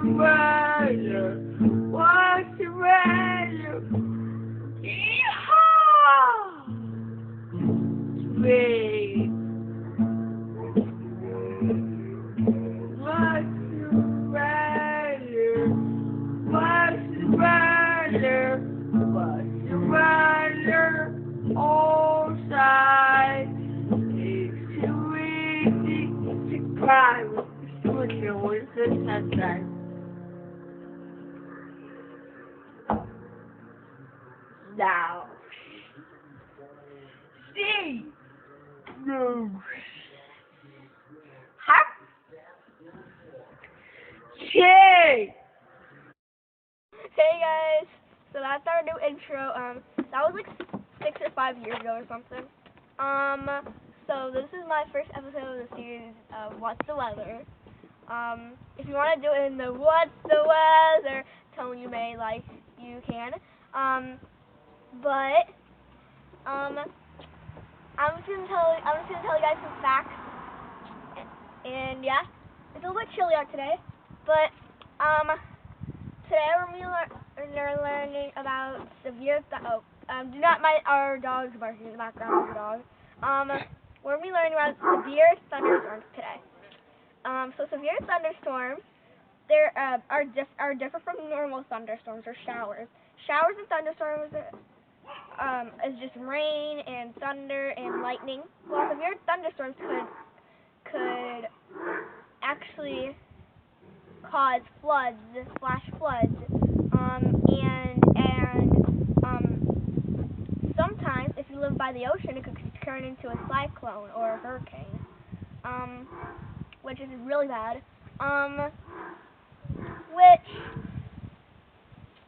surrender? Why surrender? Yeehaw! Me. Why surrender? Why surrender? Why surrender? All sides. It's too easy to cry with the switcher with the sunshine. Now, see, no, hot, shake. Hey guys, so that's our new intro. That was like 6 or 5 years ago or something. So this is my first episode of the series of What's the Weather. If you want to do it in the What's the Weather tone you may like, you can. But I'm just gonna tell you guys some facts. And yeah, it's a little bit chilly out today, but today we're learning about severe. Do not mind our dogs barking in the background. Your dog. We're gonna be learning about severe thunderstorms today. So severe thunderstorms, are different from normal thunderstorms or showers. Showers and thunderstorms is just rain and thunder and lightning. Well, severe thunderstorms could actually cause floods, flash floods, and sometimes if you live by the ocean, it could turn into a cyclone or a hurricane, which is really bad, which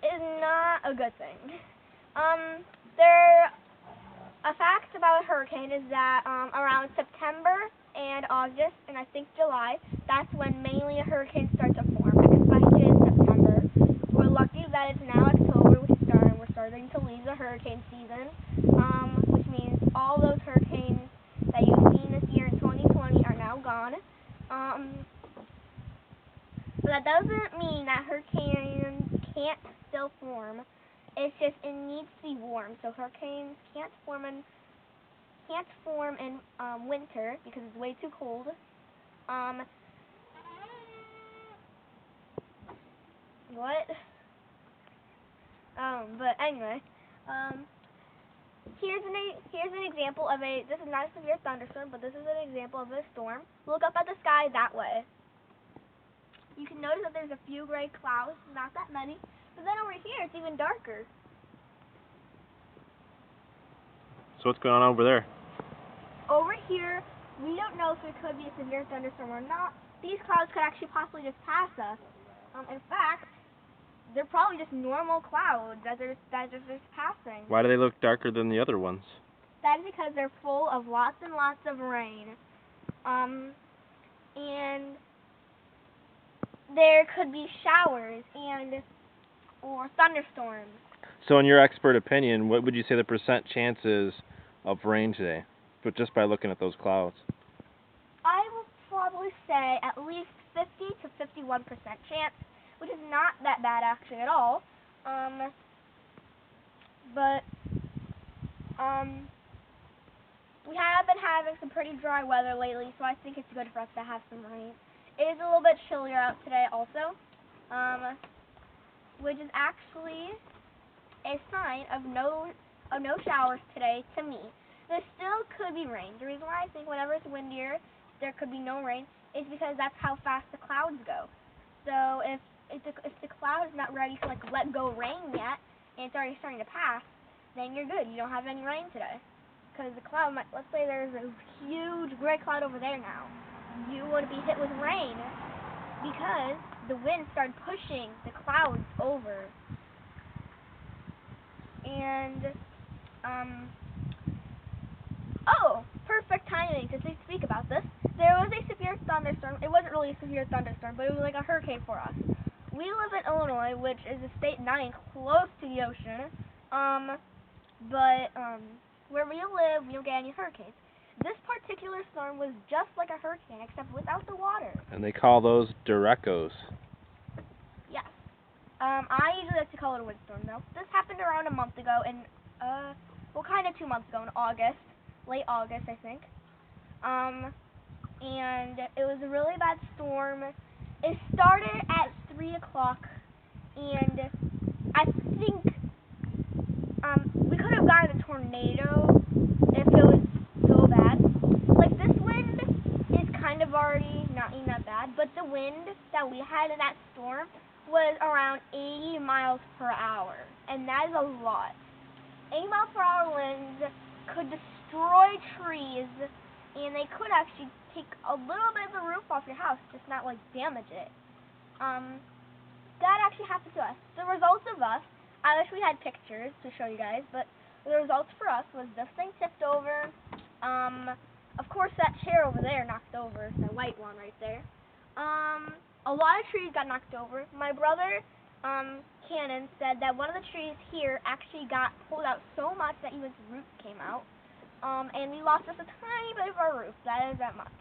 is not a good thing. A fact about a hurricane is that around September and August, and I think July, that's when mainly a hurricane starts to form, especially in September. We're lucky that it's now October, we're starting to leave the hurricane season, which means all those hurricanes that you've seen this year in 2020 are now gone. But that doesn't mean that hurricanes can't still form. It's just it needs to be warm. So hurricanes can't form in winter because it's way too cold. But anyway, here's an example of this is not a severe thunderstorm, but this is an example of a storm. Look up at the sky that way. You can notice that there's a few gray clouds, not that many, but then over here it's even darker. So what's going on over there? Over here, we don't know if it could be a severe thunderstorm or not. These clouds could actually possibly just pass us. In fact, they're probably just normal clouds that are just passing. Why do they look darker than the other ones? That is because they're full of lots and lots of rain. And there could be showers or thunderstorms. So in your expert opinion, what would you say the percent chance is of rain today? But just by looking at those clouds. I would probably say at least 50 to 51% chance, which is not that bad actually at all. But we have been having some pretty dry weather lately, so I think it's good for us to have some rain. It is a little bit chillier out today also, which is actually a sign of no showers today to me. There still could be rain. The reason why I think whenever it's windier, there could be no rain is because that's how fast the clouds go. So if the cloud is not ready to let go rain yet, and it's already starting to pass, then you're good. You don't have any rain today. Because the cloud let's say there's a huge gray cloud over there now. You would be hit with rain because the wind started pushing the clouds over. And, perfect timing to speak about this. There was a severe thunderstorm. It wasn't really a severe thunderstorm, but it was like a hurricane for us. We live in Illinois, which is a state not even close to the ocean. But where we live, we don't get any hurricanes. This particular storm was just like a hurricane, except without the water. And they call those derecos. I usually like to call it a windstorm, though. This happened around a month ago, well, kind of 2 months ago in August, late August, I think. And it was a really bad storm. It started at 3 o'clock, and I think we could have gotten a tornado if it was so bad. Like, this wind is kind of already not even that bad, but the wind that we had in that storm was around 80 miles per hour, and that is a lot. 80 mile per hour winds could destroy trees, and they could actually take a little bit of the roof off your house, just not like damage it. That actually happened to us. The results of us, I wish we had pictures to show you guys, but the results for us was this thing tipped over. Of course, that chair over there knocked over, the white one right there. A lot of trees got knocked over. My brother, Cannon, said that one of the trees here actually got pulled out so much that even its roots came out. And we lost just a tiny bit of our roof. That is that much.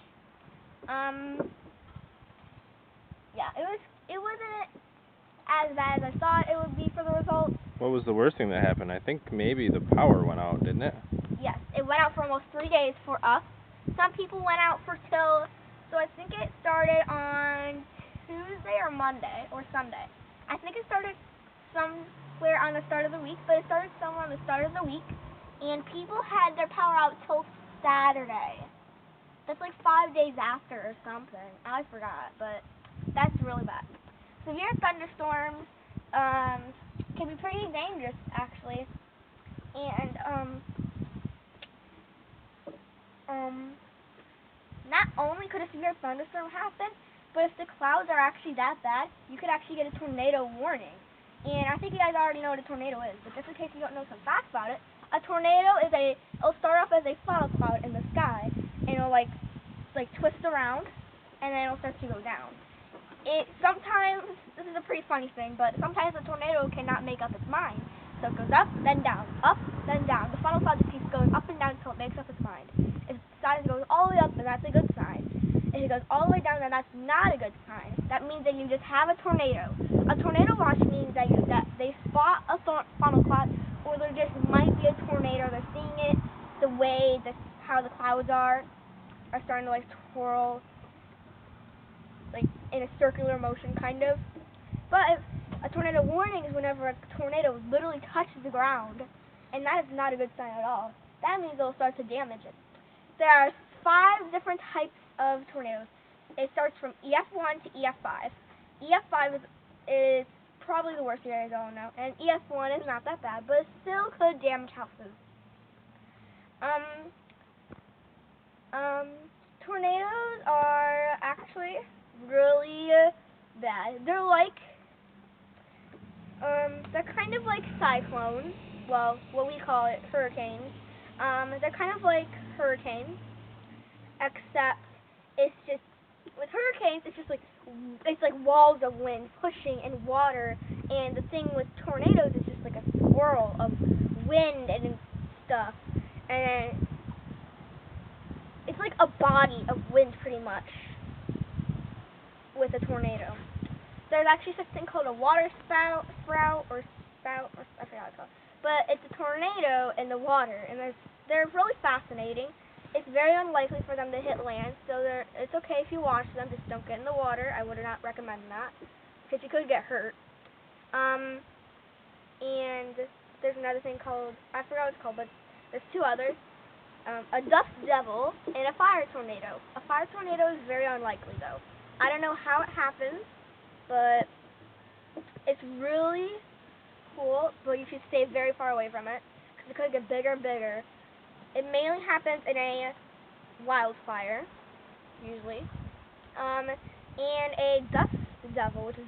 Yeah, it wasn't as bad as I thought it would be for the results. What was the worst thing that happened? I think maybe the power went out, didn't it? Yes, it went out for almost 3 days for us. Some people went out for till, so I think it started on Tuesday or Monday or Sunday. I think it started somewhere on the start of the week, but it started somewhere on the start of the week, and people had their power out till Saturday. That's like 5 days after or something. I forgot, but that's really bad. Severe thunderstorms can be pretty dangerous, actually, and not only could a severe thunderstorm happen, but if the clouds are actually that bad, you could actually get a tornado warning. And I think you guys already know what a tornado is, but just in case you don't know some facts about it, a tornado is it'll start off as a funnel cloud in the sky, and it'll like twist around, and then it'll start to go down. Sometimes, this is a pretty funny thing, but sometimes a tornado cannot make up its mind. So it goes up, then down, up, then down. The funnel cloud just keeps going up and down until it makes up its mind. If it decides to go all the way up, then that's a good sign. If it goes all the way down, then that's not a good sign. That means that you just have a tornado. A tornado watch means that they spot a funnel cloud, or there just might be a tornado. They're seeing it, the way, how the clouds are starting to like twirl, like in a circular motion, kind of. But a tornado warning is whenever a tornado literally touches the ground, and that is not a good sign at all. That means it'll start to damage it. There are 5 different types of tornadoes. It starts from EF1 to EF5. EF5 is probably the worst you guys all know, and EF1 is not that bad, but it still could damage houses. Tornadoes are actually really bad. They're kind of like cyclones. Well, what we call it, hurricanes. They're kind of like hurricanes, except it's just, with hurricanes, it's like walls of wind pushing and water, and the thing with tornadoes is just like a swirl of wind and stuff, and it's like a body of wind pretty much with a tornado. There's actually such a thing called a water spout, or I forgot what it's called. But it's a tornado in the water, and they're really fascinating. It's very unlikely for them to hit land, so it's okay if you watch them, just don't get in the water. I would not recommend that, because you could get hurt. And there's another thing called, I forgot what it's called, but there's 2 others. A dust devil and a fire tornado. A fire tornado is very unlikely, though. I don't know how it happens, but it's really cool, but you should stay very far away from it, because it could get bigger and bigger. It mainly happens in a wildfire, usually, and a dust devil, which is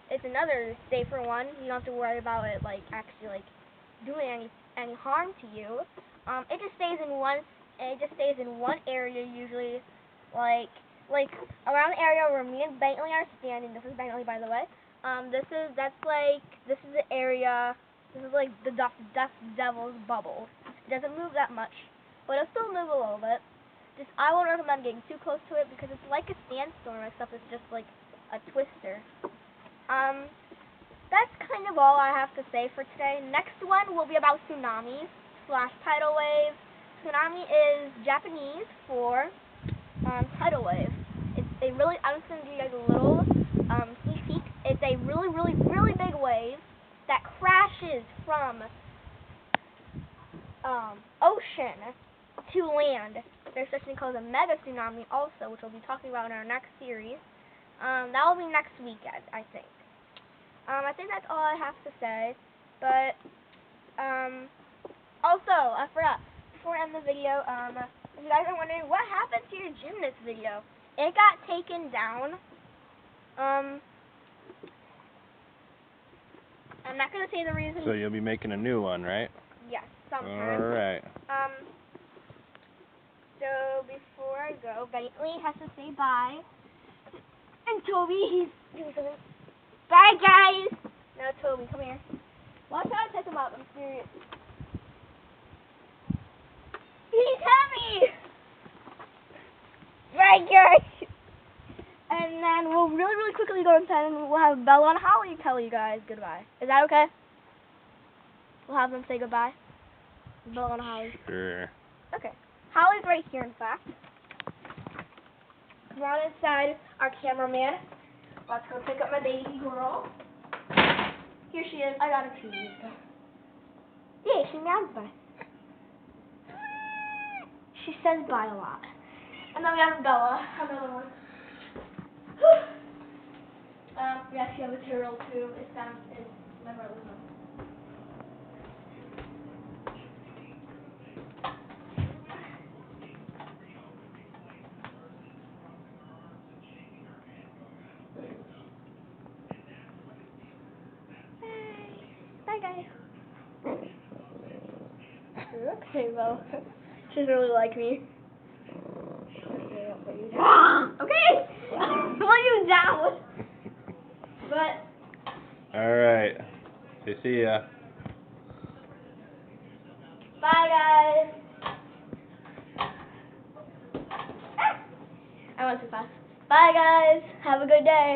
it's another safer one. You don't have to worry about it actually doing any harm to you. It just stays in one area usually, like around the area where me and Bentley are standing. This is Bentley, by the way. This is the area. This is like the dust devil's bubble. It doesn't move that much, but it'll still move a little bit. I won't recommend getting too close to it, because it's like a sandstorm, except it's just like a twister. that's kind of all I have to say for today. Next one will be about tsunamis / tidal waves. Tsunami is Japanese for tidal wave. I'm just going to give you guys a little sneak peek. It's a really, really, really big wave that crashes from ocean to land. There's such a thing called a mega tsunami also, which we'll be talking about in our next series. That will be next weekend, I think. I think that's all I have to say. But also, I forgot, before I end the video, if you guys are wondering what happened to your gymnast video, it got taken down. I'm not going to say the reason. So you'll be making a new one, right? Yes, sometime. All right. So before I go, Bentley has to say bye. And Toby, he's doing something. Bye, guys! No, Toby, come here. Watch how I pick him up. I'm serious. He's heavy! Bye, guys! And then we'll really, really quickly go inside and we'll have Bella and Holly tell you guys goodbye. Is that okay? We'll have them say goodbye. Bella and Holly. Sure. Okay. Holly's right here, in fact. Come on inside, our cameraman. Let's go pick up my baby girl. Here she is. I got a tease. Yay, she meows bye. She says bye a lot. And then we have Bella, another one. Yeah, she has a turtle too. It's my brother's one. Bye, guys. Okay, well, she's really like me. Okay, put you down. But. All right. See ya. Bye, guys. I went too fast. Bye, guys. Have a good day.